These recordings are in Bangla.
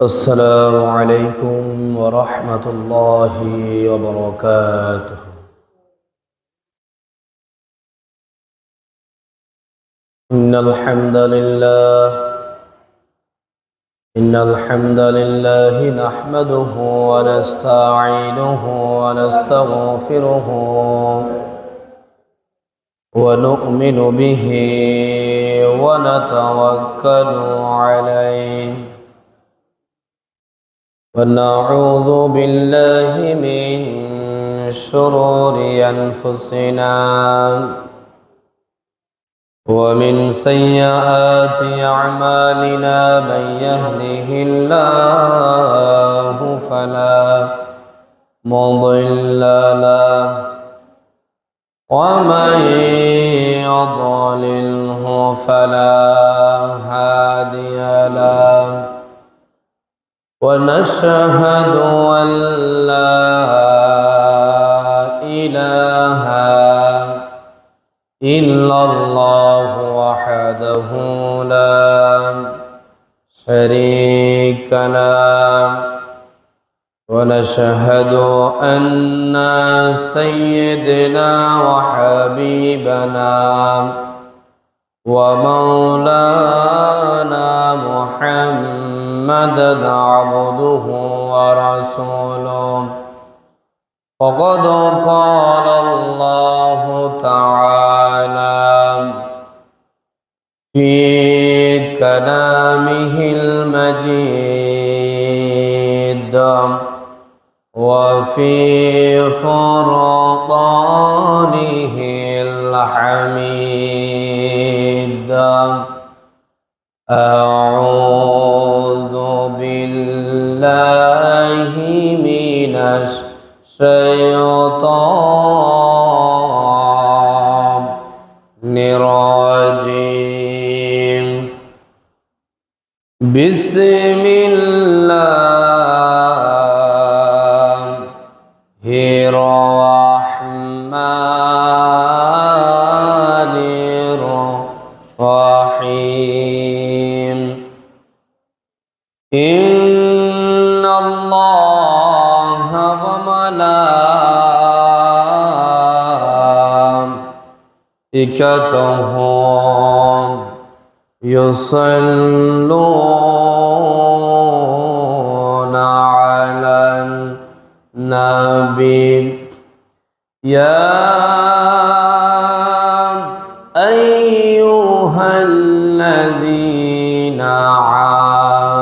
السلام عليكم ورحمة الله وبركاته. إن الحمد لله نحمده ونستعينه ونستغفره ونؤمن به ونتوكل عليه ونعوذ بالله من شرور أنفسنا ومن سيئات أعمالنا من يهده الله فلا مضل له ومن يضلله فلا هادي له ونشهد أن لا إله إلا الله وحده لا شريك له ونشهد أن سيدنا وحبيبنا ومولانا محمدا عبده ورسوله فقد قال الله تعالى في كلامه المجيد وفي فرقانه الحميد أعوذ بالله من الشيطان الرجيم بسم الله الرحمن الرحيم إن الله وملائكته يصلون على النبي يا أيها الذين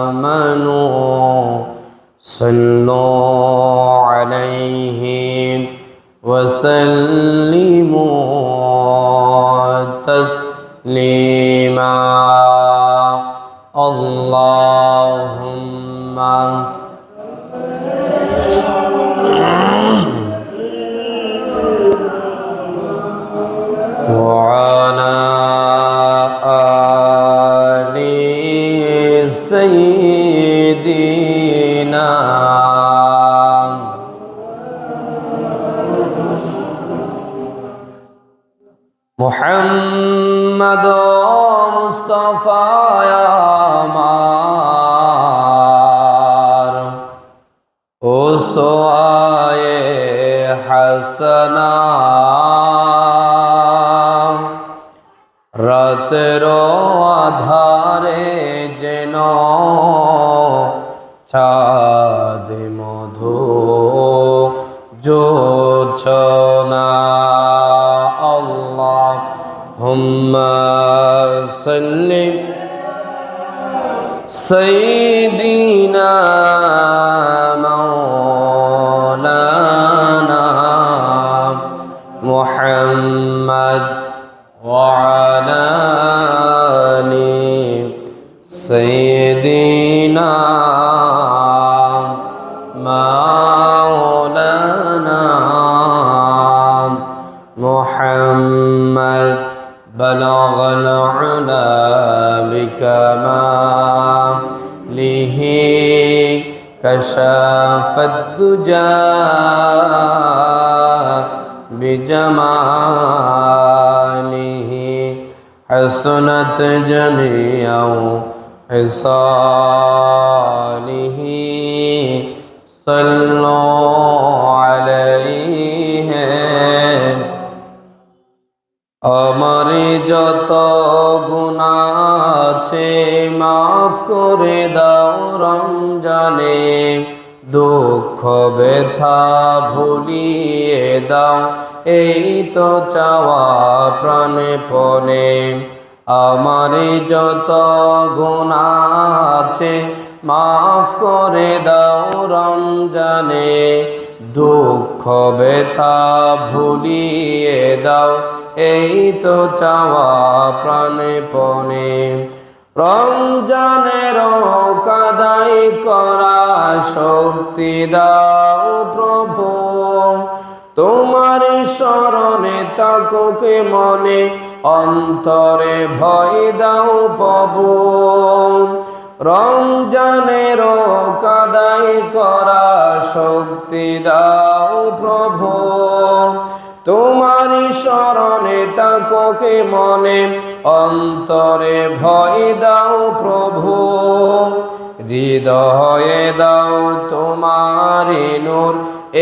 آمنوا صلوا عليه وسلموا تسليما اللهم وعلى آل سيدنا محمد مصطفى يا مار أسوة حسنة রাতের আধারে যেন চাঁদ মধু জোছনা আল্লাহুম্মা সাল্লি সাইয়্যিদিনা মাওলানা মুহাম্মদ وعلى آل سيدنا مولانا محمد بلغ العلا بكماله كشف الدجى بجماله حسنت جميع خصاله صلوا عليه আমার যত গুনাহ আছে মাফ করে দাও রমজানে দুঃখ ব্যথা ভুলিয়ে দাও এই তো চাওয়া প্রাণপণে আমার যত গুনাহ আছে মাফ করে দাও রমজানে দুঃখ ব্যথা ভুলিয়ে দাও এই তো চাওয়া প্রাণপণে রমজানের কাদাই করা শক্তি দাও প্রভু তোমার শরণে তাকোকে মনে অন্তরে ভয় দাও প্রভু রমজানের কাদাই করা শক্তি দাও প্রভু তোমার শরণে তাকোকে মনে অন্তরে ভয় দাও প্রভু হৃদয়ে দাও তোমার নূর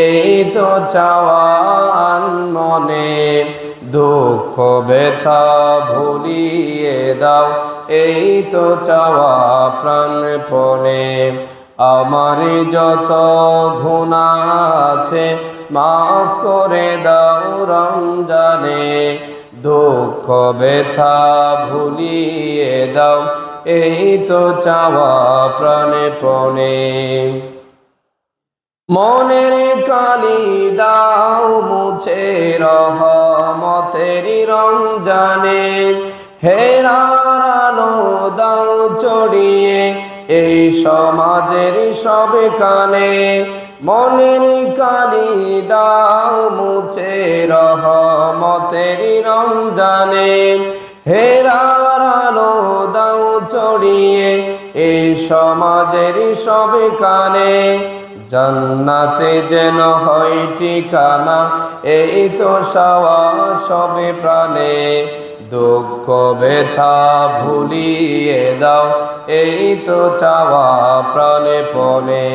এই তো চাওয়া মনে দুঃখ ব্যথা ভুলিয়ে দাও এই তো চাওয়া প্রাণপণে আমার যত গুনাহ আছে মাফ করে দাও রমজানে দুঃখ ব্যথা ভুলিয়ে দাও এই তো চাওয়া প্রাণপণে মনের কালি দাও মুছে রহমতের রমজানে হেরার আলো দাও চড়িয়ে এই সমাজের সবে কানে মনের কালি দাও মুছে রহমতের রমজানে হেরার আলো দাও চড়িয়ে এই সমাজের সবে কানে জান্নাতে যেন হয় ঠিকানা এই তো চাওয়া সবে প্রাণে দুঃখ ব্যথা ভুলিয়ে দাও এই তো চাওয়া প্রাণপণে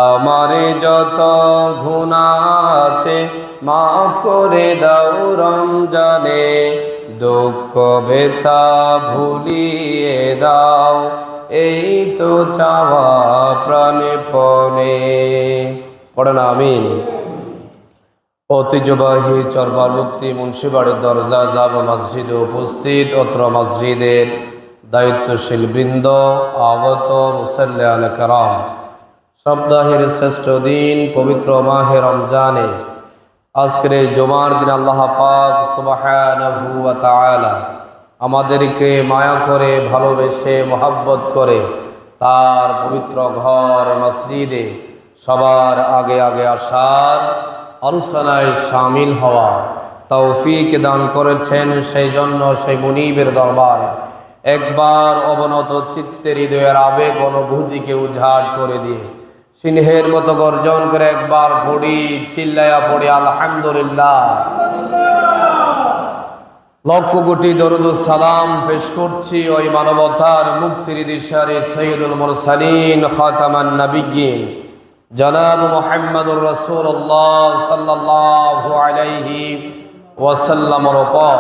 আমার যত গুনাহ আছে মাফ করে দাও রমজানে দুঃখ ব্যথা ভুলিয়ে দাও এই তো চাওয়া প্রাণপণে পড়েন আমিন ঐতিহ্যবাহী চরবারবর্তী মুন্সিবাড়ির দরজা জামে মসজিদে উপস্থিত অত্র মসজিদের দায়িত্বশীল বৃন্দ আগত মুসাল্লিয়ান কেরাম সপ্তাহের শ্রেষ্ঠ দিন পবিত্র মাহে রমজানে আজকের এই জুমার দিন আল্লাহ পাক সুবহানাহু ওয়া তাআলা আমাদেরকে মায়া করে ভালোবেসে মহব্বত করে তার পবিত্র ঘর মসজিদে সবার আগে আগে আসার আলোচনায় শামিল হওয়া তৌফিক দান করেছেন সেই জন্য সেই মুনিবের দরবারে একবার অবনত চিত্তের হৃদয়ের আবেগ অনুভূতিকে উজাড় করে দিয়ে সিংহের মতো গর্জন করে একবার পড়ি চিল্লায়া পড়ি আলহামদুলিল্লাহ লক্ষ কোটি দরুদ সালাম পেশ করছি ওই মানবতার মুক্তির দিশারে সৈয়দুল মুরসালিন খাতামান নবিয়্যিন জনাব মুহাম্মদুর রাসূলুল্লাহ সাল্লাল্লাহু আলাইহি ওয়াসাল্লামের উপর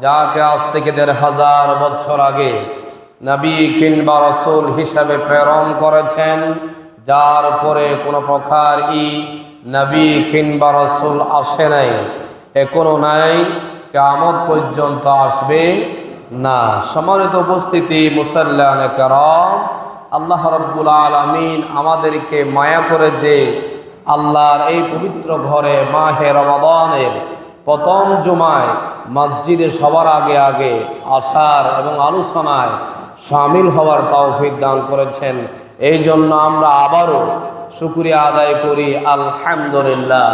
যাকে আজ থেকে ১৫০০ বছর আগে নবী কিংবা রাসূল হিসাবে প্রেরণ করেছেন যার পরে কোনো প্রকার নবী কিংবা রাসূল আসে নাই এখনো নাই কিয়ামত পর্যন্ত আসবে না সম্মানিত উপস্থিতি মুসাল্লিয়ানে কেরাম আল্লাহ রাব্বুল আলামিন আমাদেরকে মায়া করে যে আল্লাহর এই পবিত্র ঘরে মাহে রমাদানের প্রথম জুমায় মসজিদে সবার আগে আগে আসার এবং আলোচনায় শামিল হওয়ার তৌফিক দান করেছেন এই জন্য আমরা আবারও শুকরিয়া আদায় করি আলহামদুলিল্লাহ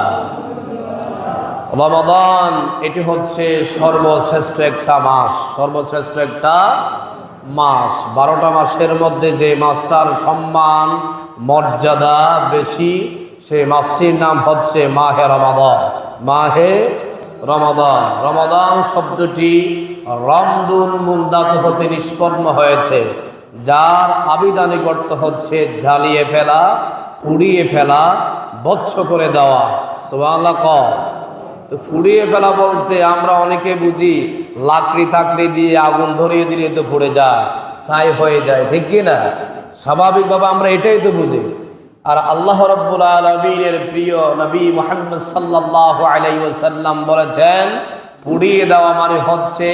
রমাদান এটি হচ্ছে সর্বশ্রেষ্ঠ একটা মাস সর্বশ্রেষ্ঠ একটা মাস 12টা মাসের মধ্যে যে মাসটার সম্মান মর্যাদা বেশি সেই মাসটির নাম হচ্ছে মাহে রমাদান মাহে রমাদান রমাদান শব্দটি রমদুল মুলদাত হতে নিষ্পন্ন হয়েছে যার আবিধানিক অর্থ হচ্ছে জ্বালিয়ে ফেলা, পুড়িয়ে ফেলা, বচ্ছ করে দেওয়া। সুবহানাল্লাহ। তো পুড়িয়ে ফেলা বলতে আমরা অনেকে বুঝি লাকড়ি তাকড়ি দিয়ে আগুন ধরিয়ে দিলে তো পুড়ে যায়, ছাই হয়ে যায়, ঠিক কি না? স্বাভাবিকভাবে আমরা এটাই তো বুঝি। আর আল্লাহ রাব্বুল আলামিনের প্রিয় নবী মুহাম্মদ সাল্লাল্লাহু আলাইহি ওয়াসাল্লাম বলেছেন, পুড়িয়ে দেওয়া মানে হচ্ছে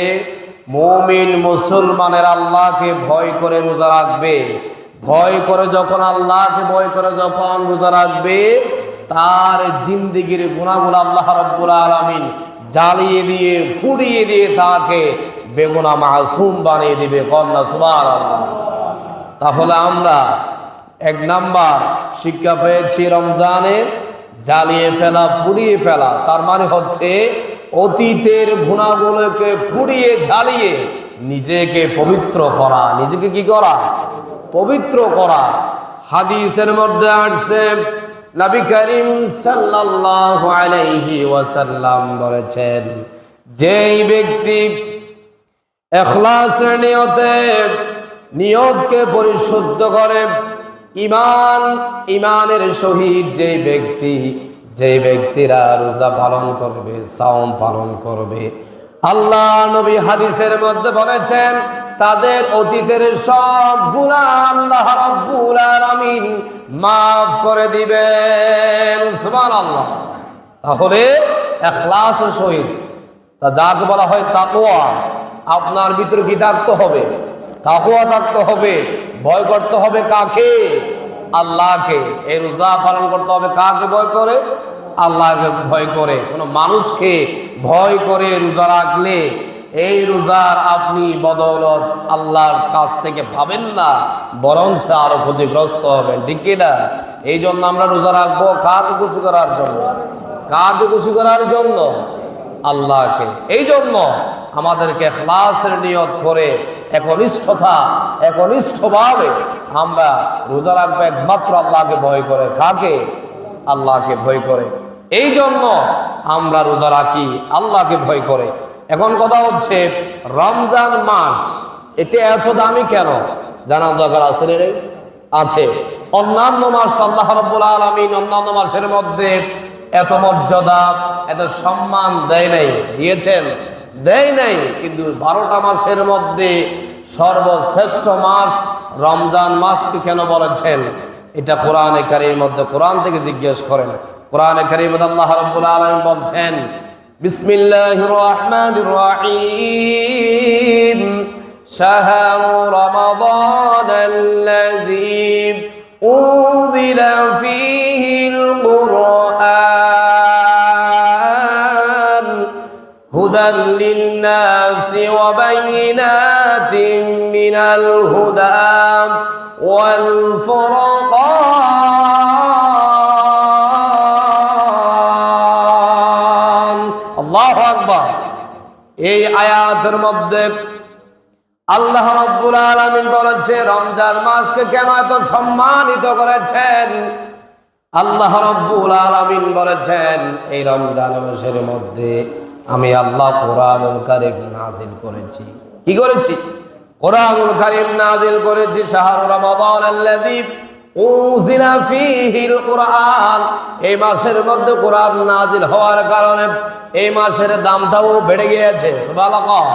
মুমিন মুসলমানের আল্লাহকে ভয় করে রোজা রাখবে। ভয় করে যখন আল্লাহকে ভয় করে যখন রোজা রাখবে, তার জিন্দেগির গুনাহগুলো আল্লাহ রাব্বুল আলামিন জ্বালিয়ে দিয়ে পুড়িয়ে দিয়ে তাকে বেগুনা মাসুম বানিয়ে দিবে। কন্যা সুবহানাল্লাহ। তাহলে আমরা এক নাম্বার শিক্ষা পেয়েছি রমজানের জ্বালিয়ে ফেলা, পুড়িয়ে ফেলা, তার মানে হচ্ছে অতীতের গুনাহগুলোকে পুড়িয়ে জ্বালিয়ে নিজেকে পবিত্র করা। নিজেকে কি করা? পবিত্র করা। হাদিসের মধ্যে আসছে নবী করিম সাল্লাল্লাহু আলাইহি ওয়াসাল্লাম বলেছেন, যেই ব্যক্তি ইখলাসের নিয়তে নিয়তকে পরিশুদ্ধ করে, ইমানের সহিত যে ব্যক্তিরা রোজা পালন করবে, সাওম পালন করবে, আল্লাহ নবী হাদিসের মধ্যে বলেছেন তাদের অতীতের সব গুনাহ আল্লাহ রাব্বুল আলামিন মাফ করে দিবেন। সুবহানাল্লাহ। তাহলে ইখলাসের সহিত, যাকে বলা হয় তাকওয়া, আপনার ভিতরে কি থাকতে হবে? তাকওয়া থাকতে হবে। ভয় করতে হবে কাকে? আল্লাহকে। এই রোজা পালন করতে হবে কাকে ভয় করে? আল্লাহকে ভয় করে। কোনো মানুষকে ভয় করে রোজা রাখলে এই রোজার আপনি বদৌলত আল্লাহর কাছ থেকে পাবেন না, বরং সে আরো ক্ষতিগ্রস্ত হবেন, ঠিক কিনা? এই জন্য আমরা রোজা রাখবো কাকে খুশি করার জন্য? কাকে খুশি করার জন্য? আল্লাহকে। এই জন্য আমাদেরকে ইখলাসের নিয়ত করে একনিষ্ঠভাবে আমরা রোজা রাখবো একমাত্র আল্লাহকে ভয় করে। কাকে? আল্লাহকে ভয় করে। এই জন্য আমরা রোজা রাখি আল্লাহকে ভয় করে। এখন কথা হচ্ছে রমজান মাস এটা এত দামি কেন জানার দরকার আছে রে? আছে। অন্যান্য মাস আল্লাহ রাব্বুল আলামিন অন্যান্য মাসের মধ্যে এত মর্যাদা, এত সম্মান দেয় নাই। দিয়েছেন? দেয় নাই। কিন্তু 12টা মাসের মধ্যে সর্বশ্রেষ্ঠ মাস রমজান মাসকে কেন বলেছেন? এটা কোরআনে কারীমের মধ্যে, কোরআন থেকে জিজ্ঞেস করেন। কোরআনে কারীমে আল্লাহ রাব্বুল আলামিন বলছেন, বিসমিল্লাহির রহমানির রহিম, শাহরু রমাদানাল্লাযী উনজিলা ফীহিল কুরআন হুদাল লিন-নাসি ওয়া বাইয়িনাতিন মিনাল হুদা ওয়াল ফুরকান। আল্লাহু আকবার। এই আয়াতের মধ্যে আল্লাহ রাব্বুল আলামিন বলেছে রমজান মাসকে কেন এত সম্মানিত করেছেন। আল্লাহ রাব্বুল আলামিন বলেছেন এই রমজান মাসের মধ্যে আমি আল্লাহ কোরআনুল কারীম নাযিল করেছি। কি করেছি? কোরআনুল কারীম নাযিল করেছি। শাহরু রমাদানাল্লাযী উনজিলা ফীহিল কুরআন, এই মাসের মধ্যে কোরআন নাযিল হওয়ার কারণে এই মাসের দামটাও বেড়ে গিয়েছে। সুবহানাল্লাহ।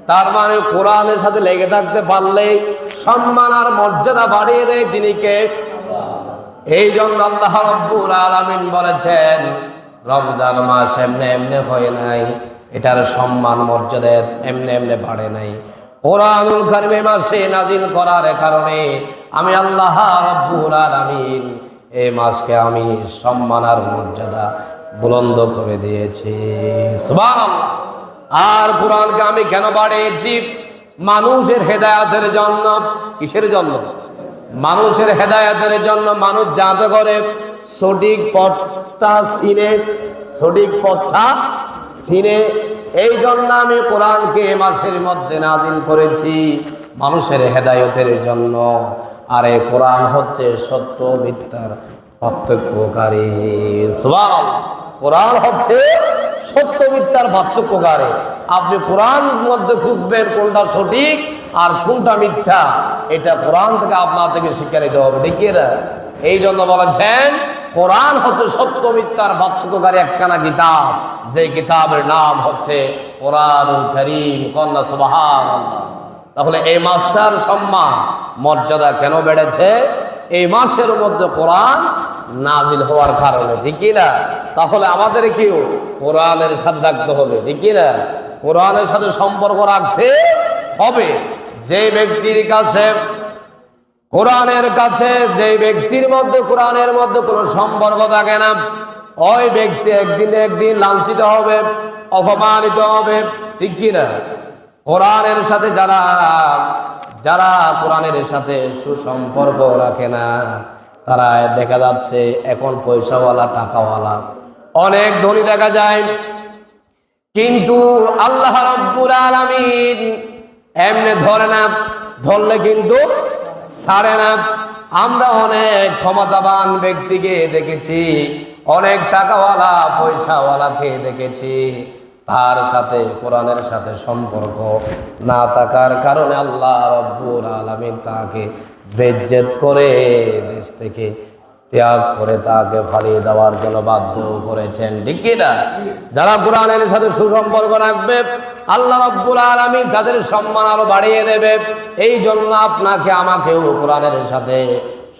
তার মানে কোরআনের সাথে লেগে থাকতে পারলে সম্মান আর মর্যাদা বাড়িয়ে দেয় তিনি কে? এই জন্য আল্লাহ রাব্বুল আলামিন বলেছেন রমজান মাস এমনি এমনি হয় নাই, এটার সম্মান মর্যাদা এমনি এমনি বাড়ে নাই। কোরআনুল কারীম মাসে নাযিল করার কারণে আমি আল্লাহ রাব্বুল আলামিন এই মাসকে আমি সম্মান আর মর্যাদা বুলন্দ করে দিয়েছি। সুবহানাল্লাহ। আর কোরআনকে আমি কেন বাড়িয়েছি? মানুষের হেদায়েতের জন্য। কিসের জন্য? মানুষের হেদায়েতের জন্য। মানুষ যাতে করে সঠিক পথটা চিনে, এই জন্য আমি কোরআনকে মাসের মধ্যে নাযিল করেছি মানুষের হেদায়েতের জন্য। আর এই কোরআন হচ্ছে সত্য মিথ্যার পার্থক্যকারী। সুবহানাল্লাহ। কোরআন হচ্ছে সত্য মিথ্যার পার্থক্যকারী। আপনি কোরআন মধ্যে খুঁজবেন কোনটা সঠিক আর কোনটা মিথ্যা, এটা কোরআন থেকে আপনার থেকে শিক্ষা নিতে হবে, ঠিক না? এই জন্য বলেছেন কোরআন হচ্ছে সত্য মিথ্যার পার্থক্যকারী একখানা কিতাব, যে কিতাবের নাম হচ্ছে কোরআনুল কারীম। কন্যা সুবহানাল্লাহ। তাহলে এই মাসটার সম্মান মর্যাদা কেন বেড়েছে? এই মাসের মধ্যে কোরআন নাজিল হওয়ার কারণে, ঠিক না? তাহলে আমাদের কেউ কোরআনের সাথে থাকতে হবে, ঠিক না? কোরআনের সাথে সম্পর্ক রাখতে হবে। যে ব্যক্তির কাছে যে ব্যক্তির মধ্যে কোরআনের মধ্যে কোনো সম্পর্ক থাকে না, ওই ব্যক্তি একদিন একদিন লাঞ্ছিত হবে, অপমানিত হবে, ঠিক কিনা? কোরআনের সাথে যারা কোরআনের সাথে সুসম্পর্ক রাখে না, তারা দেখা যাচ্ছে এখন পয়সাওয়ালা, টাকাওয়ালা, অনেক ধনী দেখা যায়, কিন্তু আল্লাহ রাব্বুল আলামিন এমনি ধরে না, ধরলে কিন্তু ছাড়ে না। আমরা অনেক ক্ষমতাবান ব্যক্তিকে দেখেছি, অনেক টাকাওয়ালা পয়সাওয়ালাকে দেখেছি, তার সাথে কোরআনের সাথে সম্পর্ক না থাকার কারণে আল্লাহ রাব্বুল আলামিন তাকে বেজ্জত করে দেশ থেকে ত্যাগ করে তাকে ফালিয়ে দেওয়ার জন্য বাধ্য করেছেন, ঠিক কিনা? যারা কোরআনের সাথে সুসম্পর্ক রাখবে আল্লাহ রাব্বুল আলামিন তাদের সম্মান আরো বাড়িয়ে দেবে। এই জন্য আপনাকে আমাকেও কোরআনের সাথে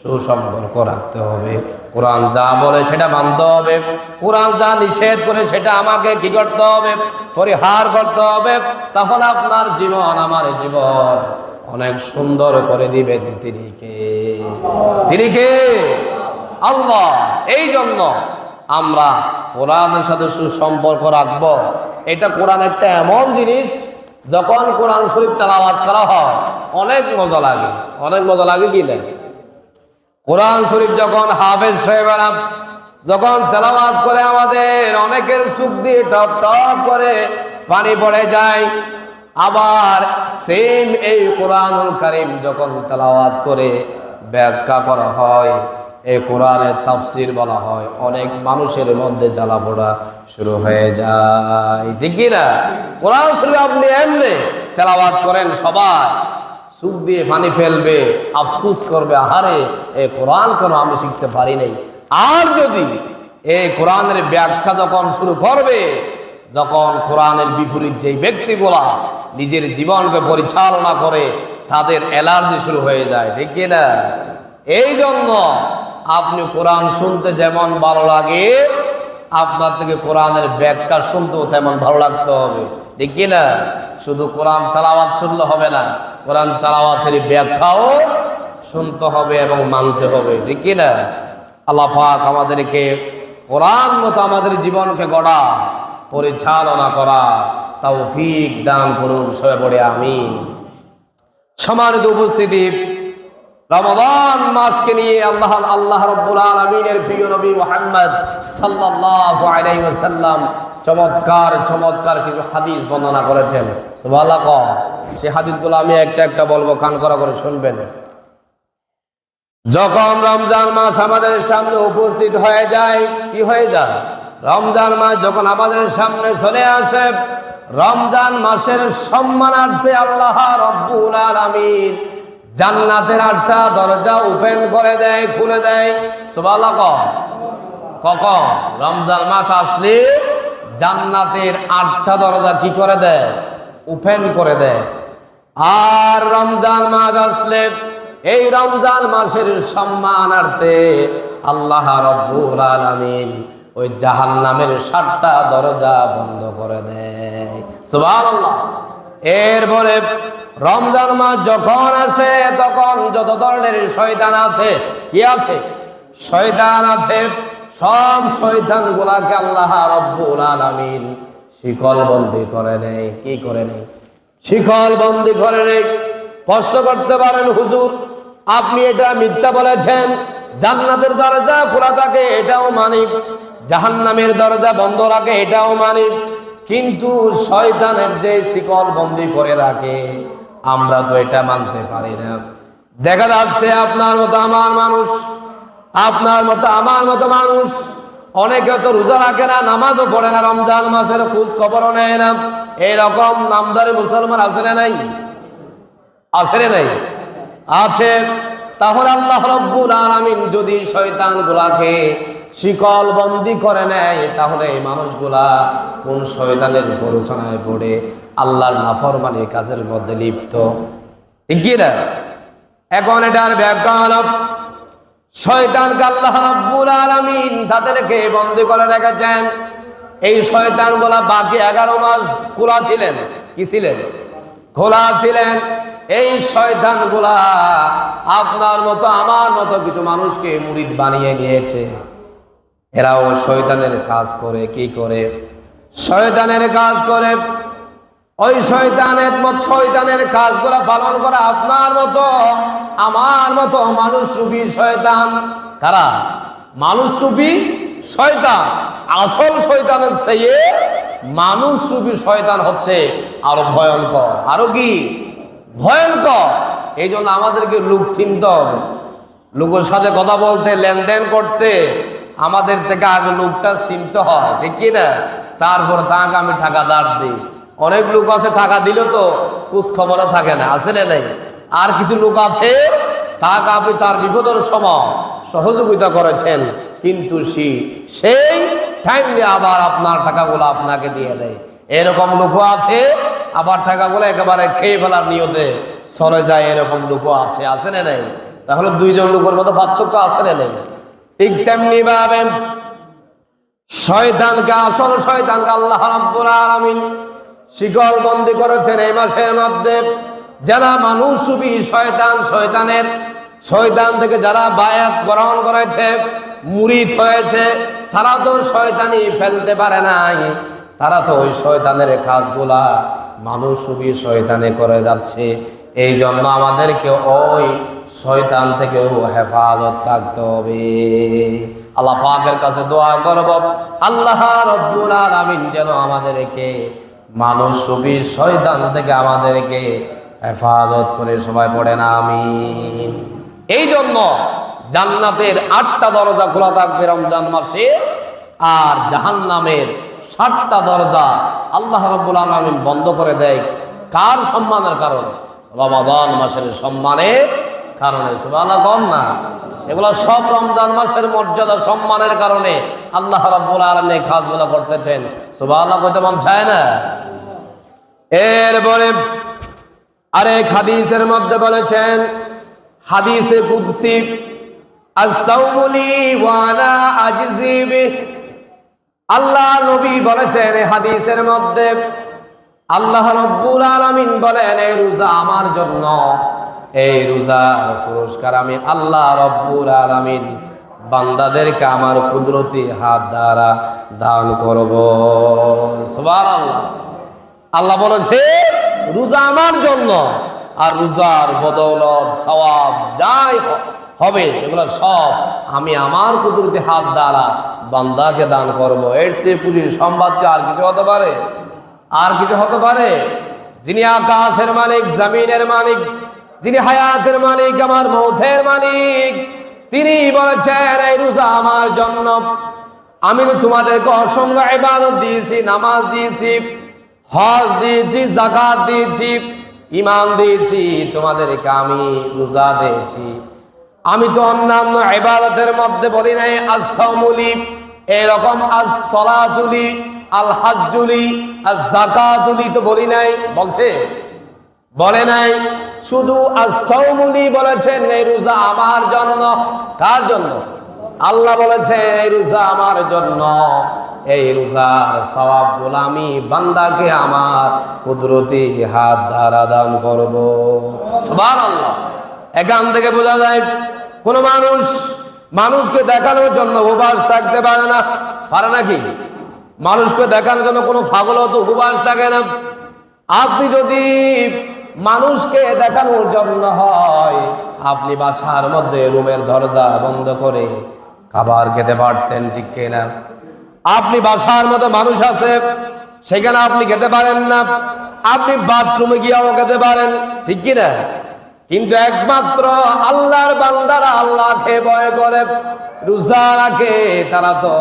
সুসম্পর্ক রাখতে হবে। কোরআন যা বলে সেটা মানতে হবে, কোরআন যা নিষেধ করে সেটা আমাকে কি করতে হবে? পরিহার করতে হবে। তাহলে আপনার জীবন, আমার জীবন অনেক সুন্দর করে দিবেন তিনি কে? আল্লাহ। এই জন্য আমরা কোরআনের সাথে সুসম্পর্ক রাখব। এটা কোরআন একটা এমন জিনিস, যখন কোরআন শরীফ তেলাওয়াত করা হয় অনেক মজা লাগে, অনেক মজা লাগে কি না? কোরআন শরীফ যখন হাফেজ সাহেবেরা যখন তেলাওয়াত করে, আমাদের অনেকের চোখ দিয়ে টপ টপ করে পানি পড়ে যায়। আবার সেম এই কোরআনুল কারীম যখন তেলাওয়াত করে ব্যাখ্যা করা হয়, এই কোরআনের তাফসীর বলা হয়, অনেক মানুষের মধ্যে জ্বালা পোড়া শুরু হয়ে যায়, ঠিক না? কোরআন শরীফ আপনি এমনি তেলাওয়াত করেন, সবাই চোখ দিয়ে পানি ফেলবে, আফসোস করবে, আহারে এই কোরআন কেন আমি শিখতে পারি নাই। আর যদি এই কোরআনের ব্যাখ্যা যখন শুরু করবে, যখন কোরআনের বিপরীত যেই ব্যক্তিগুলা নিজের জীবনকে পরিচালনা করে, তাদের অ্যালার্জি শুরু হয়ে যায়, ঠিক না? এই জন্য আপনি কোরআন শুনতে যেমন ভালো লাগে, আপনার থেকে কোরআনের ব্যাখ্যা শুনতেও তেমন ভালো লাগতে হবে, ঠিক না? শুধু কোরআন তেলাওয়াত শুনলে হবে না, কোরআন তেলাওয়াতের ব্যাখ্যাও শুনতে হবে এবং মানতে হবে, ঠিক না? আল্লাহ পাক আমাদেরকে কোরআন মতো আমাদের জীবনকে গড়া, পরিচালনা করা তৌফিক দান করুন, সবাই বলে আমিন। সম্মানিত উপস্থিতি, রমাদান মাসকে নিয়ে আল্লাহ রাব্বুল আলামিনের প্রিয় নবী মুহাম্মদ সাল্লাল্লাহু আলাইহি ওয়াসাল্লাম চমৎকার কিছু হাদিস বর্ণনা করেছেন। সুবহানাল্লাহ। সেই হাদিসগুলো আমি একটা একটা বলবো, কান করা করে শুনবেন। যখন রমজান মাস আমাদের সামনে উপস্থিত হয়ে যায়, কি হয়ে যায়? রমজান মাস যখন আমাদের সামনে চলে আসে, রমজান মাসের সম্মানার্থে আল্লাহ রাব্বুল আলামিন জান্নাতের 8টা দরজা ওপেন করে দেয়, খুলে দেয়। সুবহানাল্লাহ। কখন? রমজান মাস আসলে জান্নাতের 8টা দরজা কি করে দেয়? ওপেন করে দেয়। আর রমজান মাস আসলে এই রমজান মাসের সম্মানার্থে আল্লাহ রাব্বুল আলামিন ওই জাহান্নামের 7টা দরজা বন্ধ করে দেয়। সুবহানাল্লাহ। এরপরে রমজান মাস যখন আসে, তখন যত ধরনের শয়তান আছে, কি আছে? শয়তান আছে। সব শয়তান গুলাকে আল্লাহ রাব্বুল আলামিন শিকল বন্দী করে নেয়। কি করে নেয়? শিকল বন্দী করে নেয়। প্রশ্ন করতে পারেন, হুজুর আপনি এটা মিথ্যা বলেছেন, জান্নাতের দরজা খোলা থাকে এটাও মানি, জাহান্নামের দরজা বন্ধ রাখে এটাও মানি, কিন্তু শয়তানের যে শিকল বন্দী করে রাখে আমরা তো এটা মানতে পারি না। দেখা যাচ্ছে আপনার মতো আমার মতো মানুষ অনেকে তো রোজা রাখে না, নামাজও পড়ে না, রমজান মাসের খোঁজ খবরও নেয় না। এইরকম নামদারি মুসলমান আছে না নাই? আছে না নাই? আছে। তাহলে আল্লাহ রাব্বুল আলামিন যদি শয়তান গুলাকে শিকল বন্দি করে নেয়, তাহলে এই মানুষগুলা কোন শয়তানের প্ররোচনায় পড়ে আল্লাহর নাফরমানি কাজের মধ্যে লিপ্ত, ঠিক কি না? এখন এটার ব্যাখ্যা হলো, শয়তানকে আল্লাহ রাব্বুল আলামিন তাদেরকে বন্দি করে রেখেছেন। এই শয়তানগুলা বাকি 11 মাস খোলা ছিলেন। কি ছিলেন? খোলা ছিলেন। এই শয়তানগুলা আপনার মতো আমার মতো কিছু মানুষকে মুরিদ বানিয়ে নিয়েছে। এরাও শয়তানের কাজ করে। কি করে? শয়তানের কাজ করে। ওই শয়তানের কাজগুলো পালন করা আপনার মতো আমার মতো মানুষরূপী শয়তান। কারা? মানুষরূপী শয়তান। আসল শয়তানের চেয়ে মানুষরূপী শয়তান হচ্ছে আরো ভয়ঙ্কর। আরো কি ভয়ঙ্কর? এই জন্য আমাদেরকে লোক চিনতে হবে। লোকের সাথে কথা বলতে, লেনদেন করতে আমাদের থেকে আগে লোকটা চিনতে হয়, ঠিক কি না? তারপর তাকে আমি টাকা ধার দিই। অনেক লোক আছে টাকা দিলে তো খোঁজ খবরও থাকে না, আছে না নাই? আর কিছু লোক আছে তাকে আপনি তার বিপদের সময় সহযোগিতা করেছেন, কিন্তু সেই টাইমে আবার আপনার টাকাগুলো আপনাকে দিয়ে দেয়। এরকম লোকও আছে। আবার টাকাগুলো একেবারে খেয়ে ফেলার নিয়তে চলে যায়, এরকম লোকও আছে। আছে না নাই? তাহলে দুইজন লোকের মতো পার্থক্য আছে না নাই? ঠিক তেমনি ভাবে শয়তানকে, আসল শয়তানকে আল্লাহ রাব্বুল আলামিন শিকল বন্দি করেছেন এই মাসের মধ্যে। যারা মানুষরূপী শয়তান থেকে যারা বায়াত গ্রহণ করেছে, মুরিদ হয়েছে, তারা তো শয়তানি ফেলতে পারে নাই। তারা তো ওই শয়তানের কাজগুলা মানুষরূপী শয়তানে করে যাচ্ছে। এই জন্য আমাদেরকে ওই শয়তান থেকেও হেফাজত থাকতে হবে। আল্লাহ পাকের কাছে দোয়া করব, আল্লাহ রাব্বুল আলামিন যেন আমাদেরকে মানুষরূপী শয়তান থেকে আমাদেরকে হেফাজত করে। সবাই পড়েন আমিন। এই জন্য জান্নাতের 8টা দরজা খোলা থাকবে রমজান মাসে, আর জাহান্নামের 7টা দরজা আল্লাহ রাব্বুল আলামিন বন্ধ করে দেয়। কার সম্মানের কারণে? রমাদান মাসের সম্মানের কারণে। সুবহানাল্লাহ কম না? এগুলো সব রমজান মাসের মর্যাদা সম্মানের কারণে আল্লাহ রাব্বুল আলামিন এই কাজগুলো করতেছেন। সুবহানাল্লাহ কইতে মন চায় না? এরপরে আরেক হাদিসের মধ্যে বলেছেন, হাদিসে কুদসি, আস-সাওমু লি ওয়া আনা আজজি বিহি। আল্লাহ নবী বলেছেন এই হাদিসের মধ্যে, আল্লাহ রাব্বুল আলামিন বলেন, এই রোজা আমার জন্য, এই রোজার পুরস্কার আমি আল্লাহ রাব্বুল আলামিন বান্দাদেরকে আমার কুদরতি হাত দ্বারা দান করব। সুবহানাল্লাহ। আল্লাহ বলেছে রোজা আমার জন্য, আর রোজার বদৌলত সওয়াব যাই হবে এগুলো সব আমি আমার কুদরতি হাত দ্বারা বান্দাকে দান করব। এর চেয়ে পুরীর সংবাদকে আর কিছু হতে পারে? আর কিছু হতে পারে? যিনি আকাশের মালিক, জমিনের মালিক, যিনি হায়াতের মালিক, আমার মৌতের মালিক, তিনি বলেছেন এই রোজা আমার জন্য। আমি তো তোমাদেরকে অসংখ্য ইবাদত দিয়েছি, নামাজ দিয়েছি, হজ দিয়েছি, যাকাত দিয়েছি, ঈমান দিয়েছি, তোমাদেরকে আমি রোজা দিয়েছি। আমি তো অন্যান্য ইবাদতের মধ্যে বলি নাই আস-সাওমুলি, এরকম আস-সালাতুলি, আল হাজ্জুলি, আজ-যাকাতুলি তো বলি নাই। বলছে? বলে নাই। শুধু আস-সাওমুলি বলেছেন এই রোজা আমার জন্য। কার জন্য? আল্লাহ বলেছেন এই রোজা আমার জন্য। এই রোজার সওয়াবগুলো আমি বান্দাকে আমার কুদরতি হাত দ্বারা দান করব। সুবহানাল্লাহ। এখান থেকে বোঝা যায় কোন মানুষকে দেখানোর জন্য উপবাস থাকতে পারে না। পারে নাকি? মানুষকে দেখানোর জন্য কোনো পাগলও তো উপবাস থাকে না। আপনি যদি মানুষকে দেখানোর জন্য হয়, আপনি বাসার মধ্যে রুমের দরজা বন্ধ করে খাবার খেতে পারতেন, ঠিক কিনা? আপনি বাসার মধ্যে মানুষ আছে, সেখানে আপনি খেতে পারেন না। আপনি বাথরুমে গিয়েও খেতে পারেন, ঠিক কিনা? কিন্তু একমাত্র আল্লাহর বান্দারা আল্লাহকে ভয় করে রোজা রাখে, তারা তো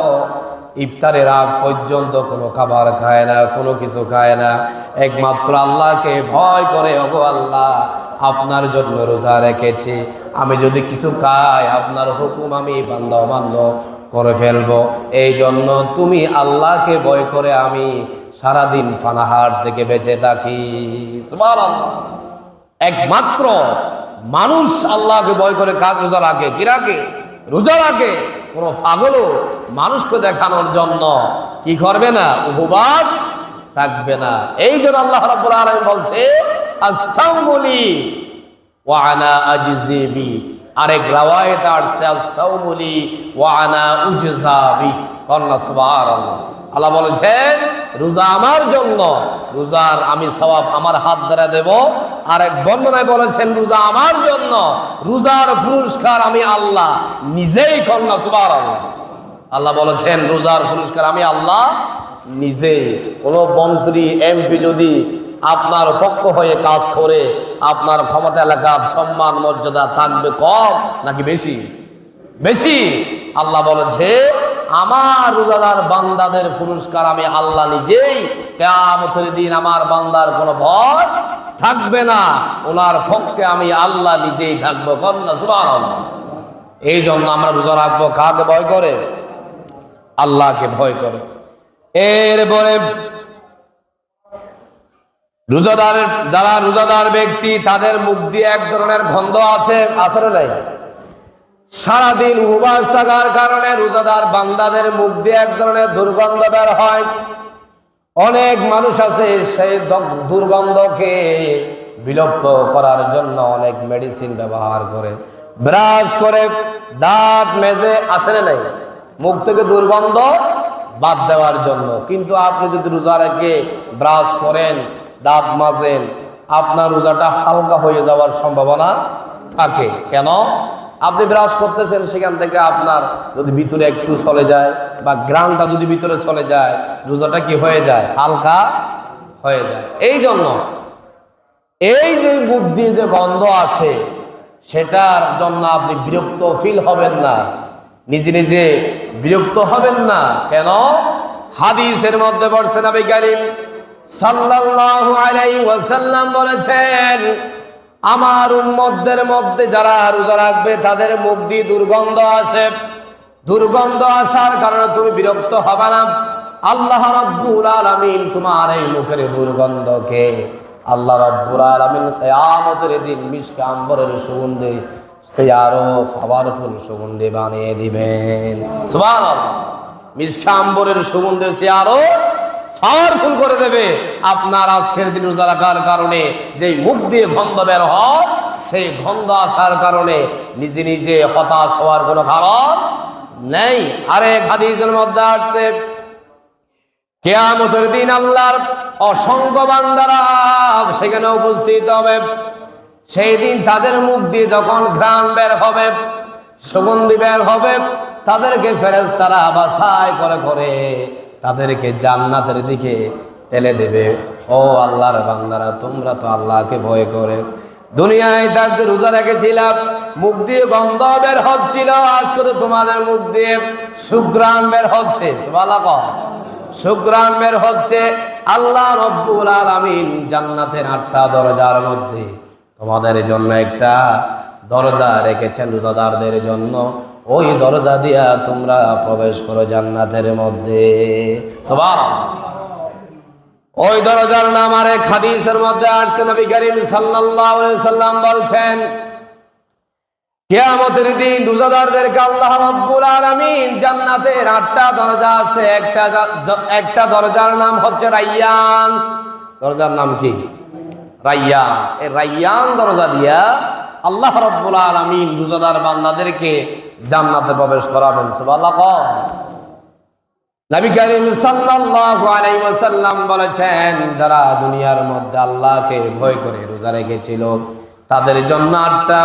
ইফতারের আগ পর্যন্ত কোনো খাবার খায় না, কোনো কিছু খায় না, একমাত্র আল্লাহকে ভয় করে, ওগো আল্লাহ আপনার জন্য রোজা রেখেছি, আমি যদি কিছু খাই আপনার হুকুম আমি বান্দা অমান্য করে ফেলবো, এই জন্য তুমি আল্লাহকে ভয় করে আমি সারাদিন পানাহার থেকে বেঁচে থাকি। সুবহানাল্লাহ। একমাত্র মানুষ আল্লাহকে ভয় করে কাজ রোজা রাখে, কি রাখে? রোজা রাখে। কোনো পাগলও মানুষকে দেখানোর জন্য কি করবে না? উপবাস থাকবে না। এই জন্য আল্লাহ রাব্বুল আলামিন বলছে as-sawmu li ওয়া আনা আজজি বি। আরেক রাওয়ায়াত আসছে as-sawmu li ওয়া আনা উজজা বি। আল্লাহ সুবহানাল্লাহ। আল্লাহ বলেছেন রোজা আমার জন্য, রোজার আমি সওয়াব আমার হাত দ্বারা দেব। আরেক বর্ণনায় বলেছেন রোজা আমার জন্য, রোজার পুরস্কার আমি আল্লাহ নিজেই। আল্লাহ সুবহানাল্লাহ। আল্লাহ বলেছেন রোজার পুরস্কার আমি আল্লাহ নিজেই। কোনো মন্ত্রী এমপি যদি আপনার পক্ষ হয়ে কাজ করে, আপনার ক্ষমতা এলাকার সম্মান মর্যাদা থাকবে কম নাকি বেশি? বেশি। আল্লাহ বলেছে আমার রোজাদার বান্দাদের পুরস্কার আমি আল্লাহ নিজেই। কিয়ামতের দিন আমার বান্দার কোনো ভয় থাকবে না, ওনার পক্ষে আমি আল্লাহ নিজেই থাকবো। কন্যা সুবহানাল্লাহ। এই জন্য আমরা রোজা রাখবো কাকে ভয় করে? আল্লাহকে ভয় করে। এরপরে রোজাদার, যারা রোজাদার ব্যক্তি তাদের মুখ দিয়ে এক ধরনের গন্ধ আছে, আসলে নাই? সারাদিন উপবাস থাকার কারণে রোজাদার বান্দাদের মুখ দিয়ে এক ধরনের দুর্গন্ধ বের হয়। অনেক মানুষ আছে সেই দুর্গন্ধকে বিলুপ্ত করার জন্য অনেক মেডিসিন ব্যবহার করে, ব্রাশ করে, দাঁত মেজে, আসলে নাই? মুখ থেকে দুর্গন্ধ বাদ দেওয়ার জন্য। কিন্তু আপনি যদি রোজা রেখে ব্রাশ করেন, দাঁত মাজেন, আপনার রোজাটা হালকা হয়ে যাওয়ার সম্ভাবনা থাকে। কেন? আপনি ব্রাশ করতেছেন, সেখান থেকে আপনার যদি ভিতরে একটু চলে যায় বা গ্রানটা যদি ভিতরে চলে যায়, রোজাটা কি হয়ে যায়? হালকা হয়ে যায়। এই জন্য এই যে মুখ দিয়ে যে গন্ধ আসে, সেটার জন্য আপনি বিরক্ত ফিল হবেন না, নিজে নিজে বিরক্ত হবেন না। কেন? হাদিসের মধ্যে পড়ছে নবী করিম সাল্লাল্লাহু আলাইহি ওয়াসাল্লাম বলেছেন আমার উম্মতদের মধ্যে যারা রোজা রাখবে তাদের মুখ দিয়ে দুর্গন্ধ আসে, দুর্গন্ধ আসার কারণে তুমি বিরক্ত হবে না। আল্লাহ রাব্বুল আলামিন তোমার এই মুখের দুর্গন্ধকে আল্লাহ রাব্বুল আলামিন কিয়ামতের দিন মিশক আম্বরের সুগন্ধে সে আরো পাওয়ারফুল সুগন্ধি বানিয়ে দিবেন। সুবহানাল্লাহ। মিশক আম্বরের সুগন্ধে সে আরো পাওয়ারফুল করে দেবে। আপনার আজকের দিন রোজা রাখার কারণে যেই মুখ দিয়ে গন্ধ বের হয়, সেই গন্ধ আসার কারণে নিজে নিজে হতাশ হওয়ার কোনো কারণ নেই। আরেক হাদিসের মধ্যে আসছে কিয়ামতের দিন আল্লাহর অসংখ্য বান্দারা সেখানে উপস্থিত হবে। সেই দিন তাদের মুখ দিয়ে যখন ঘ্রাণ বের হবে, সুগন্ধি বের হবে, তাদেরকে ফেরেশতারা বাছাই করে করে তাদেরকে জান্নাতের দিকে ঠেলে দেবে। ও আল্লাহর বান্দারা, তোমরা তো আল্লাহকে ভয় করে দুনিয়ায় থাকতে রোজা রেখেছিলাম, মুখ দিয়ে গন্ধ বের হচ্ছিল, আজকে তো তোমাদের মুখ দিয়ে সুঘ্রাণ বের হচ্ছে। সুবহানাল্লাহ। সুঘ্রাণ বের হচ্ছে। আল্লাহ রাব্বুল আলামিন জান্নাতের 8টা দরজার মধ্যে তোমাদের জন্য একটা দরজা রেখেছেন রোজাদারদের জন্য। ওই দরজা দিয়া তোমরা প্রবেশ করো জান্নাতের মধ্যে। সুবহানাল্লাহ। ওই দরজার নাম আরেক হাদিসের মধ্যে আসছে নবী করিম সাল্লাল্লাহু আলাইহি সাল্লাম বলছেন কিয়ামতের দিন রোজাদারদেরকে আল্লাহ রাব্বুল আলামিন জান্নাতের 8টা দরজা আছে, একটা দরজার নাম হচ্ছে রায়্যান। দরজার নাম কি? রায়্যান। এই রায়্যান দরজা দিয়া আল্লাহ রাব্বুল আলামিন রোজাদার বান্দাদেরকে জান্নাতে প্রবেশ করাবেন। সুবহানাল্লাহ। নবী করিম সাল্লাল্লাহু আলাইহি ওয়াসাল্লাম বলেছেন যারা দুনিয়ার মধ্যে আল্লাহকে ভয় করে রোজা রেখেছিল তাদের জন্য 8টা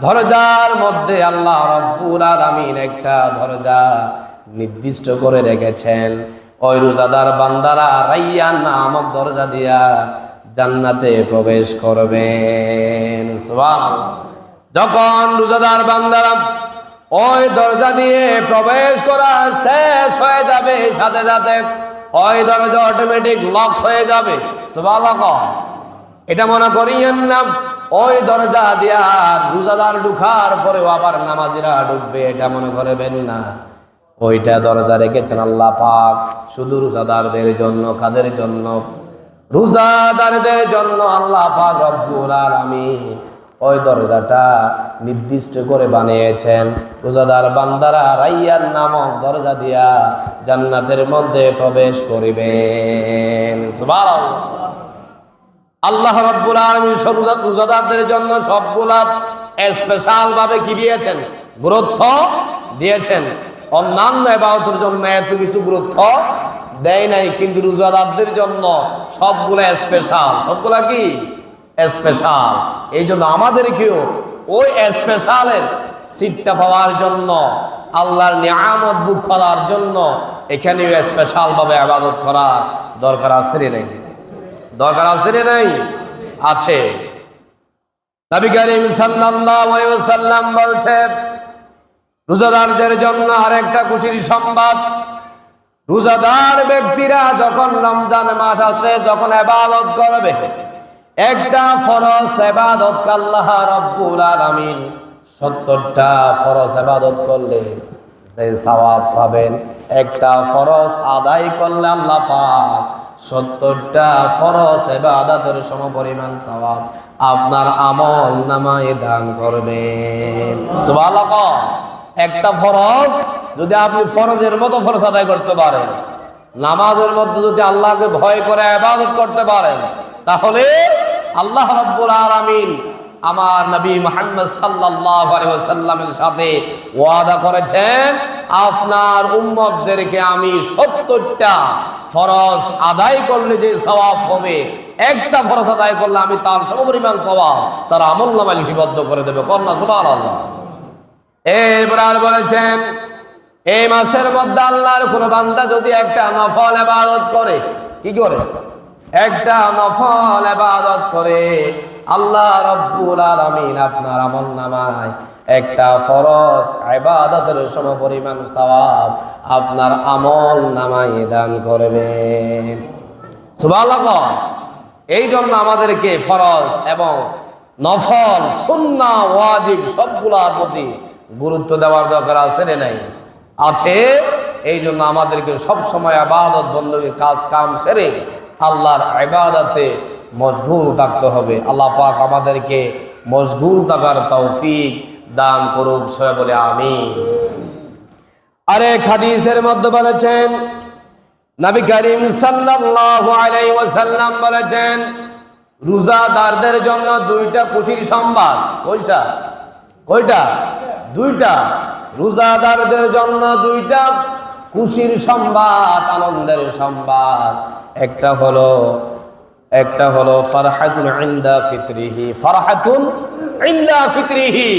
দরজার মধ্যে আল্লাহ রাব্বুল আলামিন একটা দরজা নির্দিষ্ট করে রেখেছেন। ওই রোজাদার বান্দারা রায়্যান নামক দরজা দিয়া জান্নাতে প্রবেশ করবেন। সুবহানাল্লাহ। যখন রোজাদার বান্দারা ওই দরজা দিয়ে প্রবেশ করা শেষ হয়ে যাবে, সাথে সাথে ওই দরজা অটোমেটিক লক হয়ে যাবে। সুবহানাল্লাহ। এটা মনে করিয়েন না ওই দরজা দিয়া রোজাদার ঢুকার পরেও আবার নামাজিরা ঢুকবে, এটা মনে করবেন না। ওইটা দরজা রেখেছেন আল্লাহ পাক শুধু রোজাদারদের জন্য। কাদের জন্য? রোজাদারদের জন্য আল্লাহ পাক রব্বুল আলামিন ওই দরজাটা নির্দিষ্ট করে বানিয়েছেন। রোজাদার বান্দারা রাইয়ান নামক দরজা দিয়া জান্নাতের মধ্যে প্রবেশ করিবেন। সুবহানাল্লাহ। আল্লাহ রাব্বুল আলামিন রোজাদারদের জন্য সবগুলা স্পেশাল ভাবে কি দিয়েছেন? গুরুত্ব দিয়েছেন। অন্যান্য ইবাদতের জন্য এত কিছু গুরুত্ব দেয় নাই, কিন্তু রোজাদারদের জন্য সবগুলা স্পেশাল। সবগুলা কি স্পেশাল। এই জন্য আমাদেরকেও ওই স্পেশালের সিটটা পাওয়ার জন্য, আল্লাহর নিয়ামত ভোগ করার জন্য এখানেও স্পেশাল ভাবে ইবাদত করা দরকার আছে রে নাই? দরকার আছে রে নাই? আছে। নবী করিম সাল্লাল্লাহু আলাইহি ওয়াসাল্লাম বলছেন রোজাদারদের জন্য আরেকটা খুশির সংবাদ। রোজাদার ব্যক্তিরা যখন রমজান মাস আসে, যখন ইবাদত করবে, একটা ফরজ ইবাদত আল্লাহ রাব্বুল আলামিন 70টা ফরজ ইবাদত করলে যে সওয়াব পাবেন, একটা ফরজ আদায় করলে আল্লাহ পাক 70টা ফরজ ইবাদতের সমপরিমাণ সওয়াব আপনার আমল নামায় দান করবেন। সুবহানাল্লাহ। একটা ফরজ যদি আপনি ফরজের মতো ফরজ আদায় করতে পারেন, নামাজের মধ্যে যদি আল্লাহকে ভয় করে ইবাদত করতে পারেন, তাহলে আল্লাহ রাব্বুল আলামিন আমার নবী মুহাম্মদ সাল্লাল্লাহু আলাইহি ওয়াসাল্লামের সাথে ওয়াদা করেছেন আপনার উম্মতদেরকে আমি 70টা ফরজ আদায় করলে যে সওয়াব হবে, একটা ফরজ আদায় করলে আমি তার সমপরিমাণ সওয়াব তার আমলনামায় লিপিবদ্ধ করে দেব। কন্যা সুবহানাল্লাহ। এরপর আর বলেছেন এই মাসের মধ্যে আল্লাহর কোন বান্দা যদি একটা নফল ইবাদত করে, কি করে? একটা নফল ইবাদত করে, আল্লাহ রাব্বুল আলামিন আপনার আমলনামায় একটা ফরজ ইবাদতের সমপরিমাণ সওয়াব আপনার আমলনামায় দান করবেন। সুবহানাল্লাহ। এই জন্য আমাদেরকে ফরজ এবং নফল, সুন্নাহ, ওয়াজিব সবগুলোর প্রতি গুরুত্ব দেওয়ার দরকার আছে না নাই? আছে। এই জন্য আমাদেরকে সব সময় ইবাদত বندگی কাজ কাম সেরে আল্লাহর ইবাদতে মশগুল থাকতে হবে। আল্লাহ পাক আমাদেরকে মশগুল থাকার তৌফিক দান করুক, সবাই বলে আমিন। আরেক হাদিসের মধ্যে বলেছেন নবী করিম সাল্লাল্লাহু আলাইহি ওয়াসাল্লাম বলেছেন রোজাদারদের জন্য দুইটা খুশির সংবাদ। কয়টা? দুইটা। রোজাদারদের জন্য দুইটা খুশির সংবাদ, আনন্দের সংবাদ। একটা হলো ফারহাতুন ইনদা ফিতরিহি। ফারহাতুন ইনদা ফিতরিহি।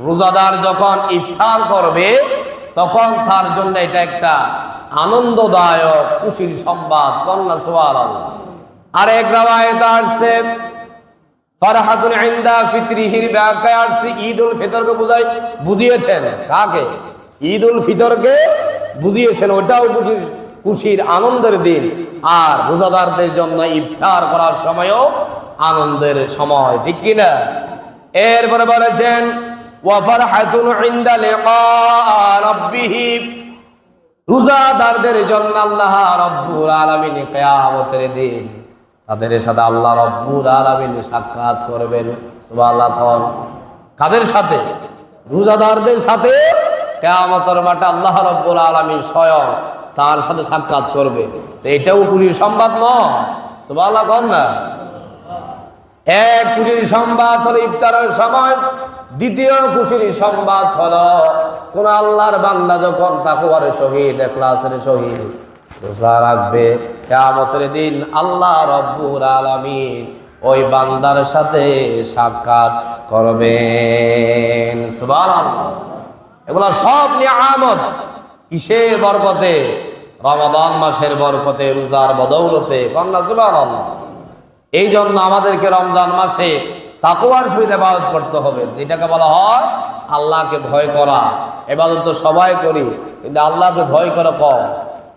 রোজাদার যখন ইফতার করবে তখন তার জন্য এটা একটা আনন্দদায়ক খুশির সংবাদ। কন্যা সুবহানাল্লাহ। আর এক রাওয়ায়াত আছে ফারহাতুন ইনদা ফিতরিহির ব্যাখ্যা আছে ঈদুল ফিতরকে বুঝিয়েছেন। কাকে? ঈদুল ফিতরকে বুঝিয়েছেন। ওটাও খুশির আনন্দের দিন। আর রোজাদারদের জন্য ইফতার করার সময়ও আনন্দের সময়, ঠিক কিনা? এরপরে বলেছেন ওয়া ফারহাতুন ইনদা লিকা রাব্বিহি। রোজাদারদের জন্য আল্লাহ রাব্বুল আলামিন কিয়ামতের দিন তাদের সাথে আল্লাহ রাব্বুল আলামিন সাক্ষাৎ করবেন। সুবহানাল্লাহ। কাদের সাথে? রোজাদারদের সাথে কিয়ামতের মাঠে আল্লাহ রাব্বুল আলামিন স্বয়ং তার সাথে সাক্ষাৎ করবে। তো এটাও খুশির সংবাদ নয়? সুবহানাল্লাহ না? এক খুশির সংবাদ হলো ইফতারের সময়। দ্বিতীয় খুশির সংবাদ হলো কোন আল্লাহর বান্দা যখন তাকওয়ার শহীদ, ইখলাসের শহীদ রোজা রাখবে, কিয়ামতের দিন আল্লাহ রাব্বুল আলামিন ওই বান্দার সাথে সাক্ষাৎ করবেন। সুবহানাল্লাহ। এগুলা সব নিয়ামত কিসের বরকতে? রমাদান মাসের বরকতে, রোজার বদৌলতে। কন্যা সুবহানাল্লাহ। এই জন্য আমাদেরকে রমজান মাসে তাকওয়ার সহিত ইবাদত করতে হবে, যেটাকে বলা হয় আল্লাহকে ভয় করা। ইবাদত তো সবাই করি, কিন্তু আল্লাহকে ভয় করা কম,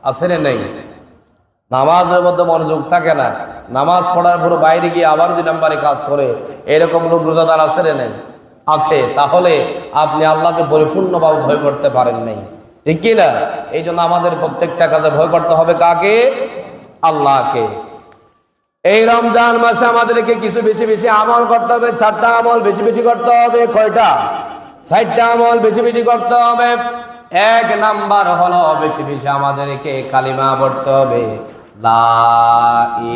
আছে না নেই? নামাজের মধ্যে মনোযোগ থাকে না, নামাজ পড়ার পর বাইরে গিয়ে আবার 2 নম্বরে কাজ করে, এরকম লোক রোজাদার আছে না নেই? আছে। তাহলে আপনি আল্লাহকে পরিপূর্ণভাবে ভয় করতে পারেন নাই, ঠিক কি না? এই জন্য আমাদের প্রত্যেকটা কাজে ভয় করতে হবে কাকে? আল্লাহকে। এই রমজান মাসে আমাদেরকে কিছু বেশি বেশি আমল করতে হবে। 4টা আমল বেশি বেশি করতে হবে। কয়টা? 4টা আমল বেশি বেশি করতে হবে। 1 নাম্বার হলো বেশি বেশি আমাদেরকে কালিমা পড়তে হবে, লা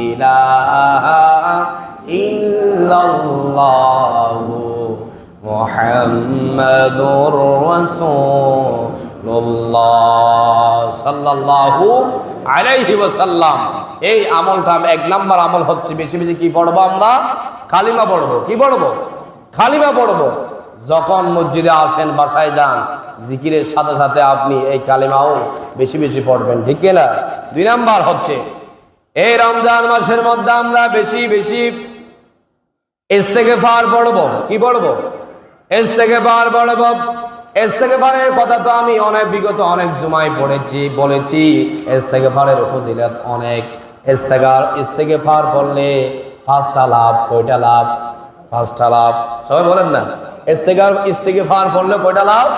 ইলাহা ইল্লাল্লাহু মুহাম্মাদুর রাসূলুল্লাহ সাল্লাল্লাহু আলাইহি ওয়াসাল্লাম। এই আমলটা 1 নাম্বার আমল হচ্ছে বেশি বেশি কি পড়বো? আমরা কালিমা পড়বো। কি পড়বো? কালিমা পড়বো। যখন মসজিদে আসেন, বাসায় যান, জিকিরের সাথে সাথে আপনি এই কালিমাও বেশি বেশি পড়বেন, ঠিক না? 2 নাম্বার হচ্ছে এই রমজান মাসের মধ্যে আমরা বেশি বেশি ইস্তেগফার পড়বো। কি পড়বো? ইস্তেগফার পড়বো। ইস্তেগফারের কথা তো আমি বিগত অনেক জুমায় বলেছি। ইস্তেগফারের ফজিলত অনেক। ইস্তেগফার পড়লে 5টা লাভ। কয়টা লাভ? 5টা লাভ। সবাই বলেন না, ইস্তেগফার পড়লে কয়টা লাভ?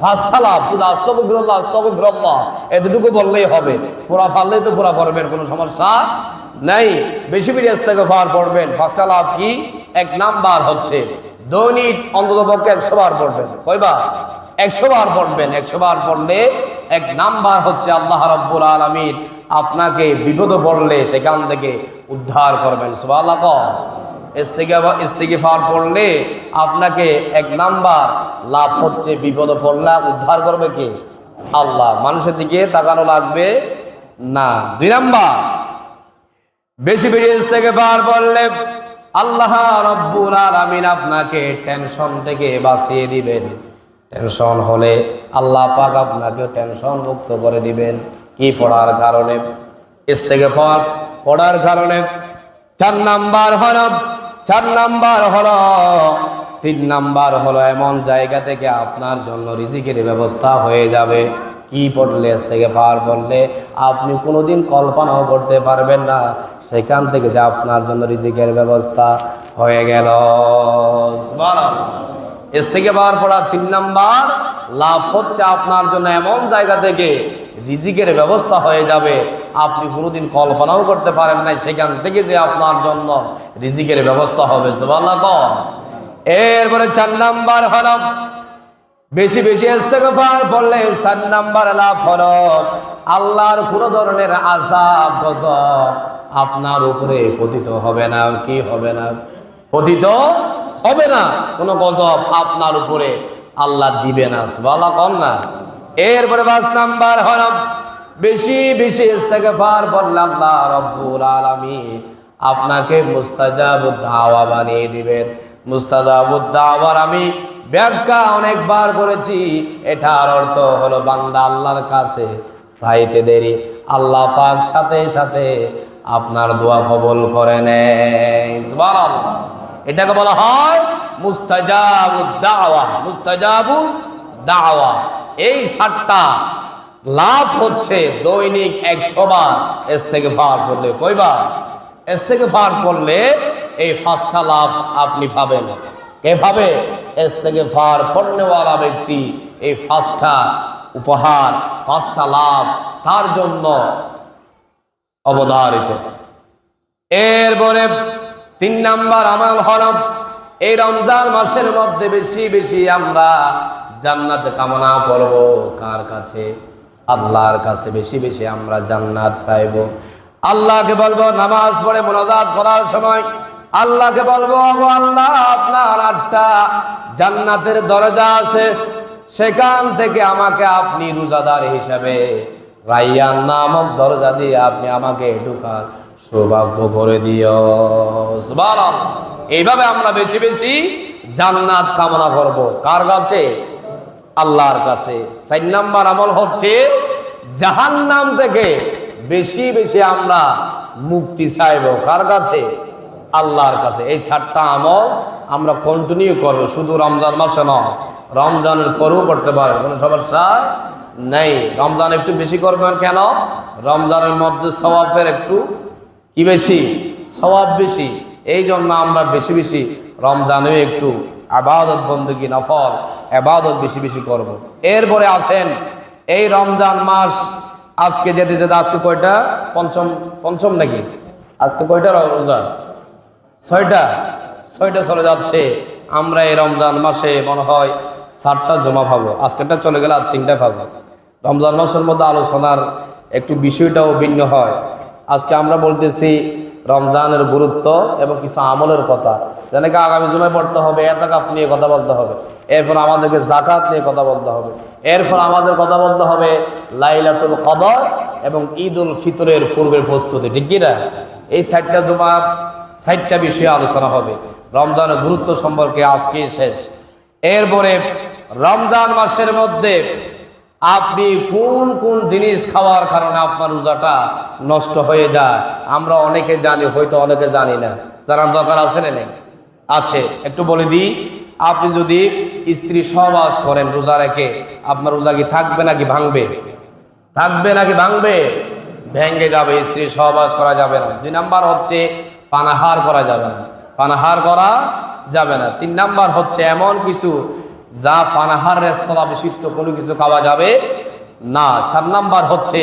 5টা লাভ। শুধু আস্তাগফিরুল্লাহ আস্তাগফিরুল্লাহ এতটুকু বললেই হবে, পুরা পারলেই তো পুরা পড়বেন, কোনো সমস্যা নাই। বেশি বেশি ইস্তেগফার পড়বেন। 5টা লাভ কি? 1 নাম্বার হচ্ছে দৈনিক অন্ততপক্ষে 100 বার পড়বেন। কয়বার? 100 বার পড়বেন। 100 বার পড়লে 1 নাম্বার হচ্ছে আল্লাহ রাব্বুল আলামিন আপনাকে বিপদে পড়লে সেখান থেকে উদ্ধার করবেন। সুবহানাল্লাহ। ইস্তেগফার পড়লে আপনাকে 1 নাম্বার লাভ হচ্ছে বিপদে পড়লে উদ্ধার করবে কে? আল্লাহ। মানুষের দিকে তাকানো লাগবে না। 2 নাম্বার বেশি বেশি ইস্তেগফার পড়লে আল্লাহ রাব্বুল আলামিন আপনাকে টেনশন থেকে বাঁচিয়ে দিবেন। টেনশন হলে আল্লাহ পাক আপনাকে টেনশন মুক্ত করে দিবেন। কি পড়ার কারণে? ইস্তেগফার পড়ার কারণে। 3 নাম্বার হলো 3 নাম্বার হলো এমন জায়গা থেকে আপনার জন্য রিজিকের ব্যবস্থা হয়ে যাবে। কি পড়লে? ইস্তেগফার পড়লে আপনি কোনোদিন কল্পনাও করতে পারবেন না সেখান থেকে যে আপনার জন্য রিজিকের ব্যবস্থা হয়ে গেল। সুবহানাল্লাহ। ইস্তেগফার পড়া 3 নাম্বার লাভ হচ্ছে আপনার জন্য এমন জায়গা থেকে রিজিকের ব্যবস্থা হয়ে যাবে আপনি কোনোদিন কল্পনাও করতে পারেন নাই, সেখান থেকে যে আপনার জন্য রিজিকের ব্যবস্থা হবে। সুবহানাল্লাহ। এরপরে 4 নাম্বার হলো বেশি বেশি ইস্তেগফার পড়লে 4 নাম্বার লাভ হলো আল্লাহর কোন ধরনের আযাব গজব আপনার উপরে পতিত হবে না। কি হবে না? পতিত হবে না। কোনো গজব আপনার উপরে আল্লাহ দিবে না। সুবহানাল্লাহ। কম না। এরপরে 5 নাম্বার হলো বেশি বেশি ইস্তেগফার পড়লে আল্লাহ রাব্বুল আলামিন আপনাকে মুস্তাজাবুদ দাওয়া বানিয়ে দিবেন। মুস্তাজাবুদ দাওয়ার আমি ব্যাখ্যা অনেকবার করেছি। এটার অর্থ হলো বান্দা আল্লাহর কাছে চাইতে দেরি আল্লাহ পাক সাথে সাথে আপনার দোয়া কবুল করে নেয়। সুবহানাল্লাহ। এটাকে বলা হয় মুস্তাজাবুদ দাওয়া। মুস্তাজাবুদ দাওয়া। এই 7টা লাভ হচ্ছে দৈনিক 100 বার ইস্তেগফার পড়লে। কয়বার? ইস্তেগফার পড়লে এই 5টা লাভ আপনি পাবেন। কে পাবে? ইস্তেগফার পড়নেওয়ালা ব্যক্তি এই 5টা উপহার, 5টা লাভ তার জন্য অবধারিত। এরপরে 3 নাম্বার আমল হলো এই রমজান মাসের মধ্যে বেশি বেশি আমরা জান্নাত কামনা করব। কার কাছে? আল্লাহর কাছে বেশি বেশি আমরা জান্নাত চাইব। আল্লাহকে বলবো নামাজ পড়ে মুনাজাত করার সময় আল্লাহকে বলবো, ও আল্লাহ, আপনার 8টা জান্নাতের দরজা আছে, সেখান থেকে আমাকে আপনি রোজাদার হিসেবে রাইয়ান নামক দরজা দিয়ে আপনি আমাকে ঢোকার সৌভাগ্য করে দিও। সুবহানাল্লাহ। এইভাবে আমরা বেশি বেশি জান্নাত কামনা করব। কার কাছে? আল্লাহর কাছে। 4 নাম্বার আমল হচ্ছে জাহান্নাম থেকে বেশি বেশি আমরা মুক্তি চাইব। কার কাছে? আল্লাহর কাছে। এই 4টা আমল আমরা কন্টিনিউ করবো, শুধু রমজান মাসে নয়, রমজানের পরেও করতে পারবে, কোনো সমস্যা নেই। রমজান একটু বেশি করবেন, কেন? রমজানের মধ্যে সওয়াবের একটু কি বেশি, সওয়াব বেশি। এই জন্য আমরা বেশি বেশি রমজানেও একটু ইবাদত বন্দেগী নফল ইবাদত বেশি বেশি করব। এরপরে আসেন এই রমজান মাস আজকে যেতে যেতে, আজকে কয়টা? পঞ্চম নাকি? আজকে কয়টা রোজা? 6টা চলে যাচ্ছে। আমরা এই রমজান মাসে মনে হয় 7টা জমা পাবো, আজকেরটা চলে গেলে আর 3টা পাবো। রমজান মাসের মধ্যে আলোচনার একটু বিষয়টাও ভিন্ন হয়। আজকে আমরা বলতেছি রমজানের গুরুত্ব এবং কিছু আমলের কথা, যেটাকে আগামী জুমায় পড়তে হবে, এতেকাফ নিয়ে কথা বলতে হবে, এরপর আমাদেরকে যাকাত নিয়ে কথা বলতে হবে, এরপর আমাদের কথা বলতে হবে লাইলাতুল কদর এবং ঈদুল ফিতরের পূর্বের প্রস্তুতি, ঠিক কি না? এই 4টা জুমা 4টা বিষয়ে আলোচনা হবে। রমজানের গুরুত্ব সম্পর্কে আজকে শেষ। এরপরে রমজান মাসের মধ্যে আপনি কোন কোন জিনিস খাওয়ার কারণে আপনার রোজাটা নষ্ট হয়ে যায়, আমরা অনেকে জানি, হয়তো অনেকে জানি না। জানার দরকার আছে না? নেই? আছে। একটু বলে দিই, আপনি যদি স্ত্রী সহবাস করেন রোজা রেখে, আপনার রোজা কি থাকবে নাকি ভাঙবে? থাকবে নাকি ভাঙবে? ভেঙে যাবে। স্ত্রী সহবাস করা যাবে না। 2 নাম্বার হচ্ছে পানাহার করা যাবে না, পানাহার করা যাবে না। 3 নাম্বার হচ্ছে এমন কিছু যা পানাহার রেস্তোরাঁ বিশিষ্ট কোনো কিছু খাওয়া যাবে না। 4 নাম্বার হচ্ছে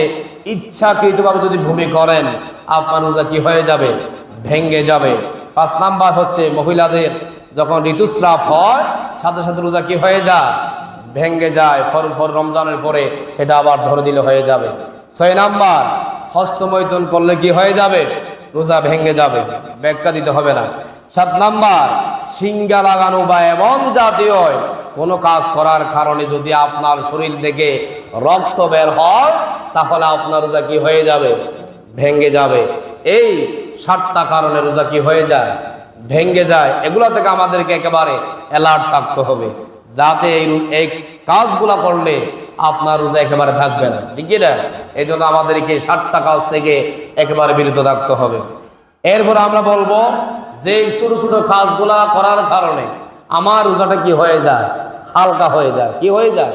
ইচ্ছাকৃতভাবে যদি ভূমি করেন আপনার রোজা কি হয়ে যাবে? ভেঙে যাবে। 5 নাম্বার হচ্ছে মহিলাদের যখন ঋতুস্রাব হয় সাথে সাথে রোজা কি হয়ে যায়? ভেঙে যায়। ফর রমজানের পরে সেটা আবার ধরে দিলে হয়ে যাবে। 6 নাম্বার হস্তমৈথুন করলে কি হয়ে যাবে? রোজা ভেঙে যাবে, ব্যাখ্যা দিতে হবে না। 7 নাম্বার সিঙ্গা লাগানো বা এমন জাতীয় কোনো কাজ করার কারণে যদি আপনার শরীর থেকে রক্ত বের হয় তাহলে আপনার রোজা কি হয়ে যাবে? ভেঙে যাবে। এই 7টা কারণে রোজা কি হয়ে যায়? ভেঙে যায়। এগুলো থেকে আমাদেরকে একেবারে অ্যালার্ট থাকতে হবে, যাতে এই কাজগুলা করলে আপনার রোজা একেবারে থাকবে না, ঠিক না? এই জন্য আমাদেরকে 7টা কাজ থেকে একেবারে বিরত থাকতে হবে। এরপর আমরা বলবো যে ছোট ছোট কাজগুলা করার কারণে আমার রোজাটা কি হয়ে যায়? হালকা হয়ে যায়। কি হয়ে যায়?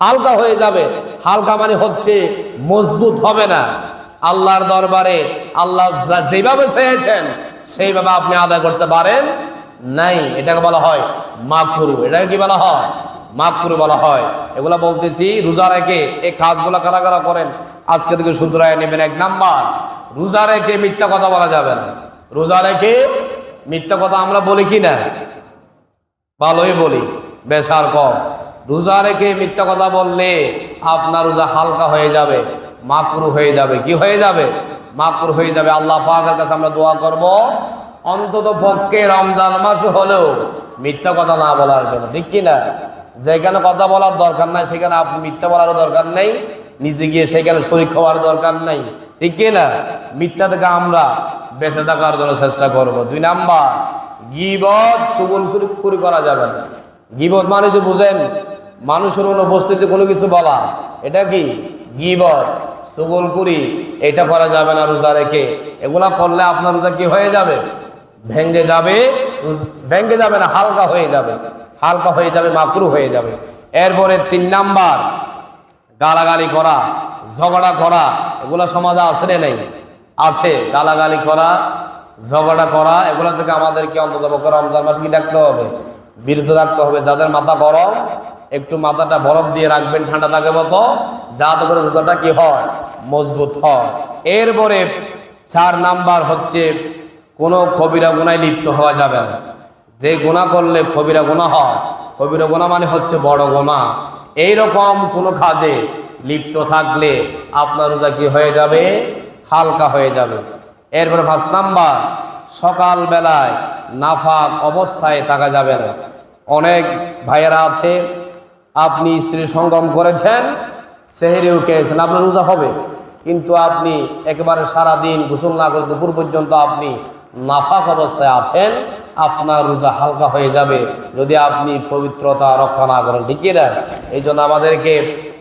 হালকা হয়ে যাবে। হালকা মানে হচ্ছে মজবুত হবে না। আল্লাহর দরবারে আল্লাহ যেভাবে চেয়েছেন সেইভাবে আপনি আদায় করতে পারেন নাই, এটাকে বলা হয় মাকরুহ। এটাকে কি বলা হয়? মাকরুহ বলা হয়। এগুলা বলতেছি রোজা রেখে এই কাজগুলা কারা কারা করেন আজকে থেকে শুধরায় নেবেন। 1 নাম্বার, রোজা রেখে মিথ্যা কথা বলা যাবে না। রোজা রেখে মিথ্যা কথা আমরা বলি কি না? ভালোই বলি, বেশ আর কম। রোজা রেখে মিথ্যা কথা বললে আপনার রোজা হালকা হয়ে যাবে, মাকরুহ হয়ে যাবে। কি হয়ে যাবে? মাকরুহ হয়ে যাবে। আল্লাহ পাকের কাছে আমরা দোয়া করব অন্তত পক্ষে রমজান মাস হলেও মিথ্যা কথা না বলার জন্য, ঠিক কি না? যেখানে কথা বলার দরকার নাই সেখানে আপনি মিথ্যা বলারও দরকার নেই, নিজে গিয়ে সেখানে শরীক খাওয়ার দরকার নাই, ঠিক কি না? মিথ্যা থেকে আমরা বেঁচে থাকার জন্য চেষ্টা করব। 2 নাম্বার, গীবত চুগলখড়ি করা যাবে না। গীবত মানে যে বুঝেন মানুষের অনুপস্থিতিতে কোনো কিছু বলা, এটা কি গীবত? চুগলখড়ি এটা করা যাবে না রোজা রেখে। এগুলা করলে আপনার রোজা কি হয়ে যাবে? ভেঙে যাবে। ভেঙে যাবে না, হালকা হয়ে যাবে। হালকা হয়ে যাবে, মাকরুহ হয়ে যাবে। এরপরে 3 নাম্বার, গালাগালি করা, ঝগড়া করা, এগুলা সমাজে আছে না নেই? আছে। গালাগালি করা, ঝগড়া করা, এগুলা থেকে আমাদেরকে অন্তত পক্ষে রমজান মাসে কি দেখতে হবে? বিরত থাকতে হবে। যাদের মাথা গরম একটু মাথাটা বরফ দিয়ে রাখবেন ঠান্ডা থাকে মতো, যাতে করে রোজাটা কি হয়? মজবুত হয়। এরপরে 4 নাম্বার হচ্ছে কোনো কবিরা গুনায় লিপ্ত হওয়া যাবে না। যে গুনাহ করলে কবিরা গুনাহ হয়, কবিরা গুনাহ মানে হচ্ছে বড় গুনাহ, এইরকম কোনো কাজে লিপ্ত থাকলে আপনার রোজা কি হয়ে যাবে? হালকা হয়ে যাবে। এরপরে 5 নাম্বার, সকাল বেলায় নাফাক অবস্থায় থাকা যাবে না। অনেক ভাইয়েরা আছে আপনি স্ত্রী সঙ্গম করেছেন, সেহরিও খেয়েছেন, আপনার রোজা হবে, কিন্তু আপনি একেবারে সারাদিন গোসল না করে দুপুর পর্যন্ত আপনি নাফাক অবস্থায় আছেন, আপনার রোজা হালকা হয়ে যাবে যদি আপনি পবিত্রতা রক্ষা না করেন, ঠিক না? এই জন্য আমাদেরকে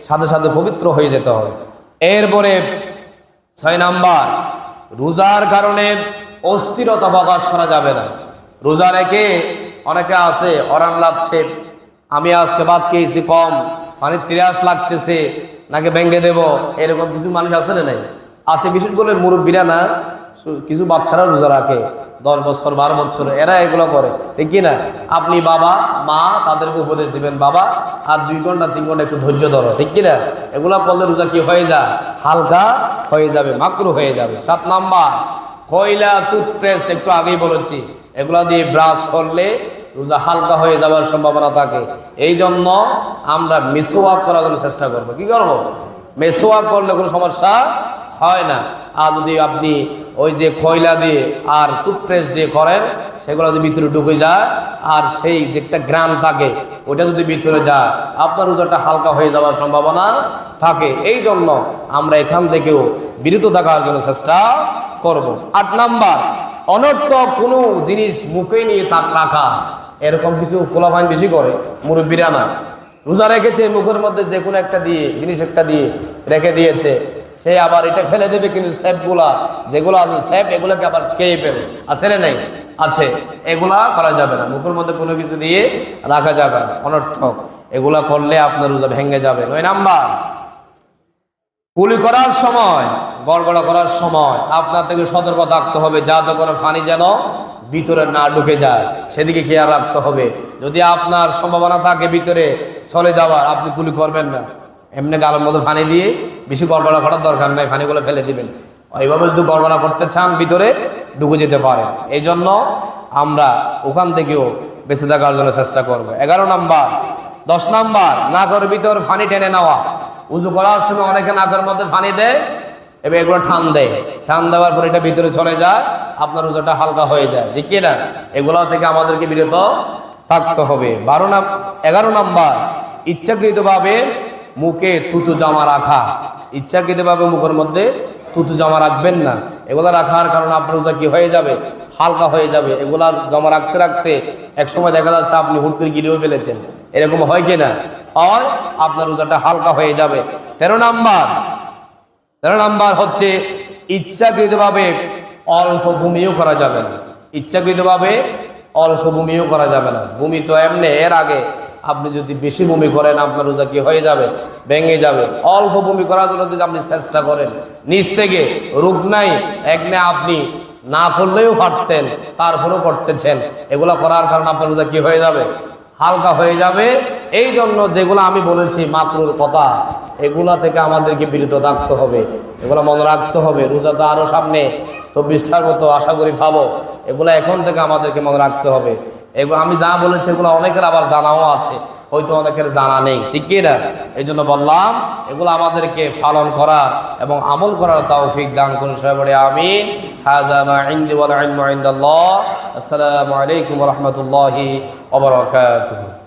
সাথে সাথে পবিত্র হয়ে যেতে হবে। এরপরে 6 নাম্বার, রোজার কারণে অস্থিরতা প্রকাশ করা যাবে না। রোজা রেখে অনেকে আছে অরান লাগছে, আমি আজকে ভাত খেয়েছি কম, পানির 30 লাগতেছে, নাকি ভেঙে দেব, এরকম কিছু মানুষ আছে না? নাই আছে, বিশেষ করে মুরব্বীরা না, কিছু বাচ্চারা রোজা রাখে 10 বছর 12 বছর, এরা এগুলো করে, ঠিক কি না? আপনি বাবা মা তাদেরকে উপদেশ দিবেন, বাবা আর 2 ঘন্টা 3 ঘন্টা একটু ধৈর্য ধরো, ঠিক কি না? এগুলা করলে রোজা কি হয়ে যায়? হালকা হয়ে যাবে, মাকরু হয়ে যাবে। 7 নাম্বার, কয়লা টুথপেস্ট, একটু আগেই বলেছি, এগুলা দিয়ে ব্রাশ করলে রোজা হালকা হয়ে যাওয়ার সম্ভাবনা থাকে। এই জন্য আমরা মিসওয়াক করার জন্য চেষ্টা করবো। কি করবো? মিসওয়াক করলে কোনো সমস্যা হয় না। আর যদি আপনি ওই যে কয়লা দিয়ে আর টুথপেস্ট দিয়ে করেন, সেগুলো যদি ভিতরে ঢুকে যায় আর সেই যে একটা গ্রাম থাকে ওটা যদি ভিতরে যায়, আপনার রোজাটা হালকা হয়ে যাওয়ার সম্ভাবনা থাকে। এই জন্য আমরা এখান থেকেও বিরত থাকার জন্য চেষ্টা করব। 8 নাম্বার, অনর্থক কোনো জিনিস মুখে নিয়ে তাক রাখা, এরকম কিছু ফোলাফাইন বেশি করে, মুরব্বীরা না। রোজা রেখেছে, মুখের মধ্যে যে কোনো একটা দিয়ে জিনিস একটা দিয়ে রেখে দিয়েছে, সে আবার এটা ফেলে দেবে, কিন্তু স্যাপগুলা যেগুলো আছে স্যাপ, এগুলোকে আবার খেয়ে ফেলে, আছে না? নাই আছে, এগুলা করা যাবে না। মুখের মধ্যে কোনো কিছু দিয়ে রাখা যাবে না, অনর্থক। এগুলা করলে আপনার রোজা ভেঙে যাবে। 9 নাম্বার, কুলি করার সময়, গড়গড়া করার সময় আপনার থেকে সতর্ক থাকতে হবে, যাতে কোনো পানি যেন ভিতরে না ঢুকে যায়, সেদিকে খেয়াল রাখতে হবে। যদি আপনার সম্ভাবনা থাকে ভিতরে চলে যাওয়ার, আপনি কুলি করবেন না। এমনি গালের মধ্যে পানি দিয়ে বেশি গড়গড়া করার দরকার নাই, পানিগুলো ফেলে দিবেন। ওইভাবে যদি গড়গড়া করতে চান, ভিতরে ঢুকে যেতে পারে। এই জন্য আমরা ওখান থেকেও বেঁচে থাকার জন্য চেষ্টা করব। 11 নাম্বার, 10 নাম্বার, নাকের ভিতর পানি টেনে নেওয়া। উজু করার সময় অনেকে নাকের মধ্যে পানি দেয়, এবার এগুলো টান দেয়, টান দেওয়ার পর এটা ভিতরে চলে যায়, আপনার রোজাটা হালকা হয়ে যায়, ঠিক কি না? এগুলো থেকে আমাদেরকে বিরত থাকতে হবে। 11 নাম্বার, ইচ্ছাকৃতভাবে মুখে থুতু জমা রাখা। ইচ্ছাকৃতভাবে মুখের মধ্যে থুতু জমা রাখবেন না। এগুলা রাখার কারণে আপনার রোজা কি হয়ে যাবে? হালকা হয়ে যাবে। এগুলা জমা রাখতে রাখতে এক সময় দেখা যাচ্ছে আপনি হুট করে গিলেও ফেলেছেন, এরকম হয় কি না? হয়, আপনার রোজাটা হালকা হয়ে যাবে। 13 নাম্বার হচ্ছে ইচ্ছাকৃতভাবে অল্প বমিও করা যাবে না। ইচ্ছাকৃতভাবে অল্প বমিও করা যাবে না। বমি তো এমনি, এর আগে আপনি যদি বেশি বমি করেন, আপনার রোজা কি হয়ে যাবে? ভেঙে যাবে। অল্প বমি করার জন্য যদি আপনি চেষ্টা করেন, নিজ থেকে, রোগ নাই, একনে আপনি না করলেও পারতেন, তারপরেও করতেছেন, এগুলা করার কারণে আপনার রোজা কি হয়ে যাবে? হালকা হয়ে যাবে। এই জন্য যেগুলো আমি বলেছি মাকরুর কথা, এগুলা থেকে আমাদেরকে বিরত থাকতে হবে, এগুলো মনে রাখতে হবে। রোজা তো আরো সামনে 24টার মতো আশা করি পাবো, এগুলো এখন থেকে আমাদেরকে মনে রাখতে হবে। এগুলো আমি যা বলেছি এগুলো অনেকের আবার জানাও আছে, হয়তো অনেকের জানা নেই, ঠিক কি না? এই জন্য বললাম, এগুলো আমাদেরকে পালন করার এবং আমল করার তৌফিক দান করুন সবাই, আমিন। হাযা মা ইনদি ওয়াল ইলমু ইনদাল্লাহ। আসসালামু আলাইকুম ওয়া রাহমাতুল্লাহি ওয়া বারাকাতুহু।